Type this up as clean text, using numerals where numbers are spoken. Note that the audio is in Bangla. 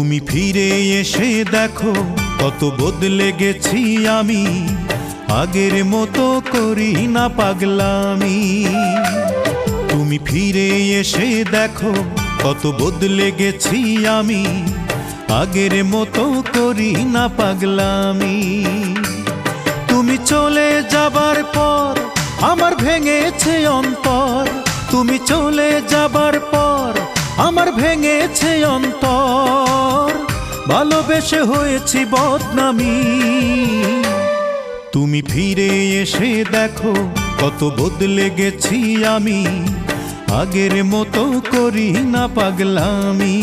তুমি ফিরে এসে দেখো কত বদলে গেছি আমি, আগের মতো করি না পাগলামি। তুমি ফিরে এসে দেখো কত বদলে গেছি আমি, আগের মতো করি না পাগলামি। তুমি চলে যাবার পর আমার ভেঙেছে অন্তর, তুমি চলে যাবার পর আমার ভেঙেছে অন্তর, ভালোবেসে হয়েছি বদনামি। তুমি ফিরে এসে দেখো কত বদলে গেছি আমি, আগের মতো করি না পাগলামি।